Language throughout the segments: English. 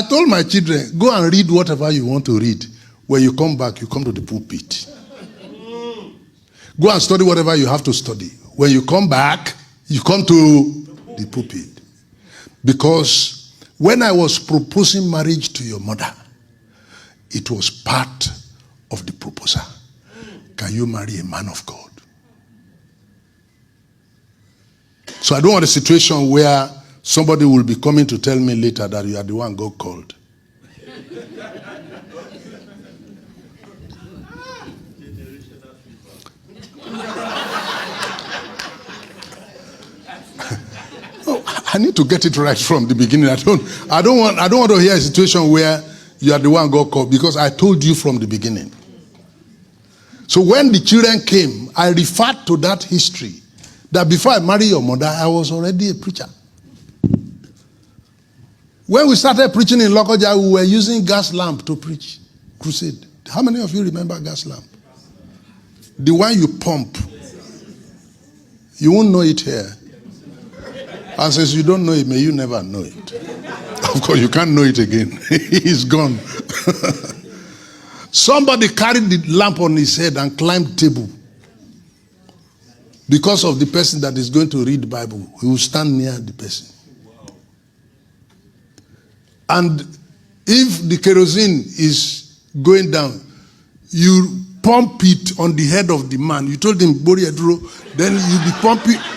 told my children, go and read whatever you want to read. When you come back, you come to the pulpit. Go and study whatever you have to study. When you come back, you come to the pulpit. Because when I was proposing marriage to your mother, it was part of the proposal. Can you marry a man of God? So I don't want a situation where somebody will be coming to tell me later that you are the one God called. I need to get it right from the beginning. I don't want to hear a situation where you are the one God called, because I told you from the beginning. So when the children came, I referred to that history, that before I married your mother, I was already a preacher. When we started preaching in Lokoja, we were using gas lamp to preach crusade. How many of you remember gas lamp? The one you pump. You won't know it here. And since you don't know it, may you never know it. Of course, you can't know it again. It's gone. Somebody carried the lamp on his head and climbed table. Because of the person that is going to read the Bible, he will stand near the person. And if the kerosene is going down, you pump it on the head of the man. You told him, then you be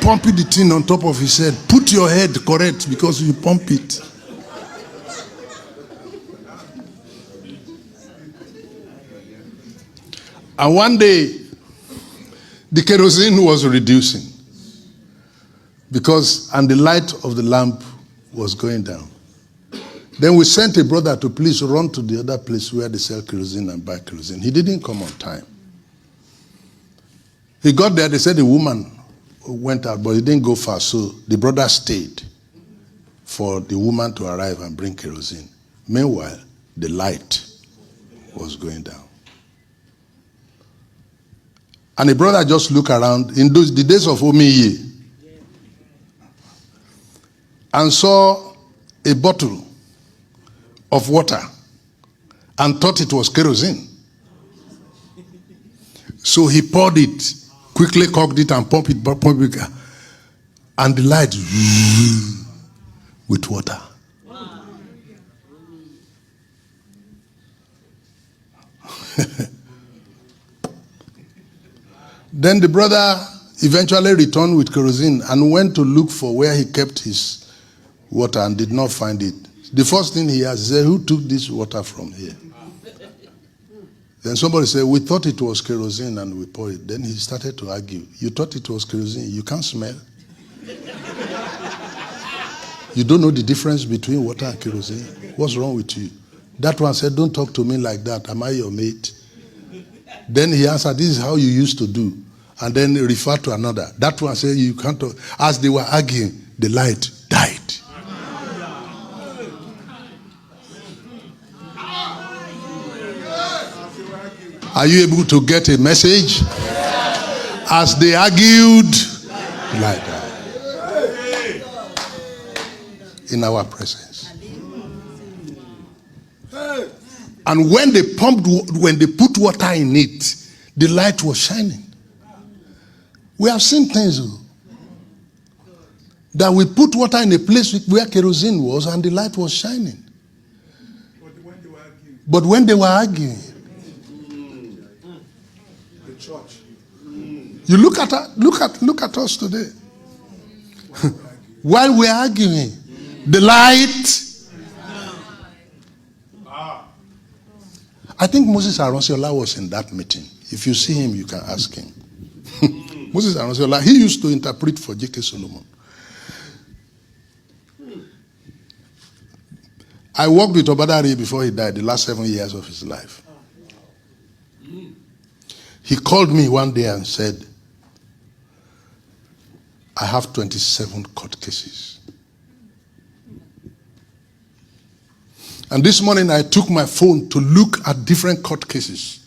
pumping the thing on top of his head. Put your head correct, because you pump it. And one day, the kerosene was reducing, and the light of the lamp was going down. Then we sent a brother to please run to the other place where they sell kerosene and buy kerosene. He didn't come on time. He got there, they said the woman went out, but he didn't go far, so the brother stayed for the woman to arrive and bring kerosene. Meanwhile, the light was going down. And the brother just looked around in the days of Omiye and saw a bottle of water and thought it was kerosene. So he poured it, quickly cocked it and pumped it, and the light with water. Then the brother eventually returned with kerosene and went to look for where he kept his water and did not find it. The first thing he asked, he said, who took this water from here? Then somebody said, we thought it was kerosene and we poured it. Then he started to argue. You thought it was kerosene. You can't smell. You don't know the difference between water and kerosene. What's wrong with you? That one said, don't talk to me like that. Am I your mate? Then he answered, this is how you used to do. And then he referred to another. That one said, you can't talk. As they were arguing, the light died. Are you able to get a message? As they argued, the light died. In our presence. And when they put water in it, the light was shining. We have seen things that we put water in a place where kerosene was and the light was shining. But when they were arguing, the church. You look at us today. While we're arguing, the light. I think Moses Aronsiola was in that meeting. If you see him, you can ask him. Moses Aronsiola, he used to interpret for J.K. Solomon. I worked with Obadari before he died, the last 7 years of his life. He called me one day and said, I have 27 court cases. And this morning I took my phone to look at different court cases.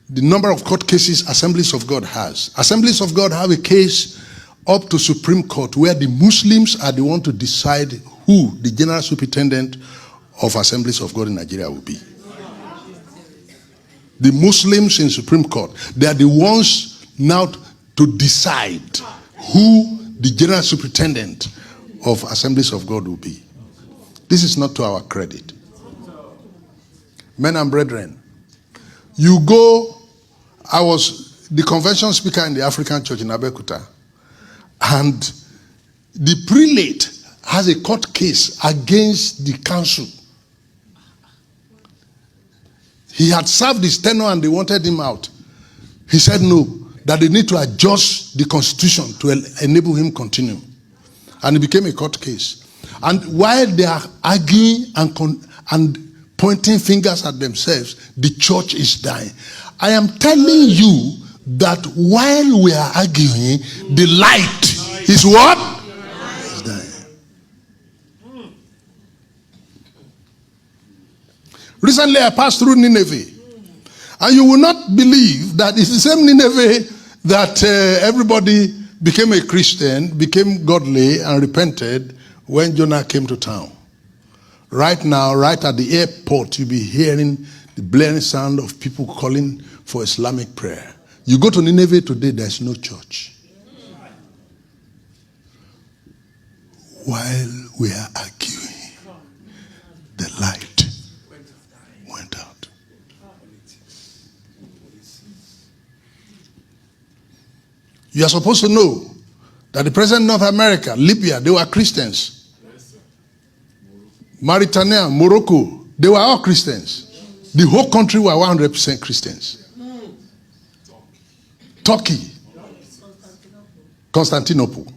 The number of court cases Assemblies of God has. Assemblies of God have a case up to Supreme Court where the Muslims are the one to decide who the general superintendent of Assemblies of God in Nigeria will be. The Muslims in Supreme Court, they are the ones now to decide who the General Superintendent of Assemblies of God will be. This is not to our credit. Men and brethren, you go, I was the convention speaker in the African Church in Abeokuta, and the prelate has a court case against the council. He had served his tenure and they wanted him out. He said no, that they need to adjust the constitution to enable him continue. And it became a court case. And while they are arguing and pointing fingers at themselves, the church is dying. I am telling you that while we are arguing, the light is what? Is dying. Recently, I passed through Nineveh. And you will not believe that it's the same Nineveh that everybody became a Christian, became godly, and repented when Jonah came to town. Right now, right at the airport, you'll be hearing the blaring sound of people calling for Islamic prayer. You go to Nineveh today, there's no church. While we are arguing, the light went out. You are supposed to know that the president of North America, Libya, they were Christians. Mauritania, Morocco, they were all Christians. The whole country were 100% Christians. Turkey, Constantinople,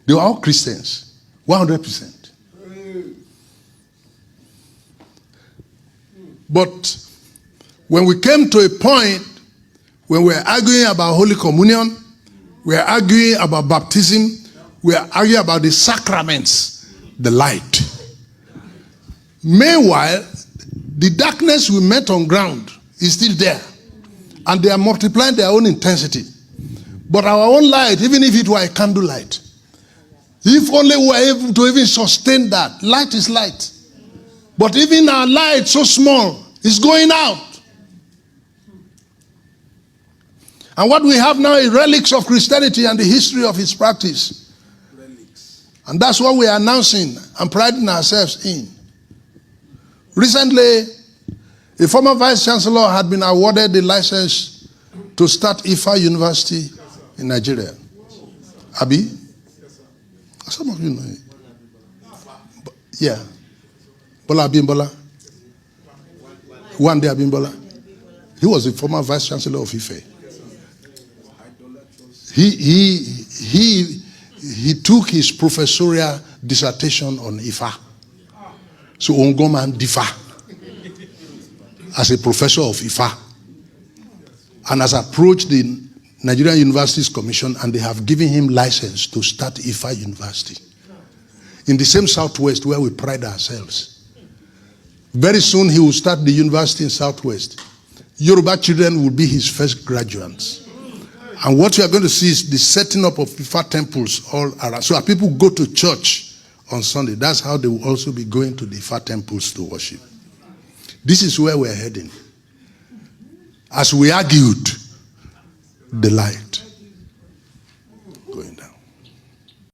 they were all Christians, 100%. But when we came to a point when we were arguing about Holy Communion, we are arguing about baptism, we are arguing about the sacraments, the light. Meanwhile, the darkness we met on ground is still there. And they are multiplying their own intensity. But our own light, even if it were a candlelight, if only we were able to even sustain that, light is light. But even our light, so small, is going out. And what we have now is relics of Christianity and the history of its practice. Relics. And that's what we are announcing and priding ourselves in. Recently, a former vice chancellor had been awarded the license to start Ifa University in Nigeria. Abi? Some of you know it. Yeah. Bola Abimbola. One day Abimbola. He was the former vice chancellor of Ife. He took his professorial dissertation on Ifa. So Ongoman Difa as a professor of Ifa, and has approached the Nigerian Universities Commission, and they have given him license to start Ifa University in the same Southwest where we pride ourselves. Very soon he will start the university in Southwest. Yoruba children will be his first graduates. And what you are going to see is the setting up of Ifa temples all around. So as people go to church on Sunday, that's how they will also be going to the Ifa temples to worship. This is where we're heading. As we argued, the light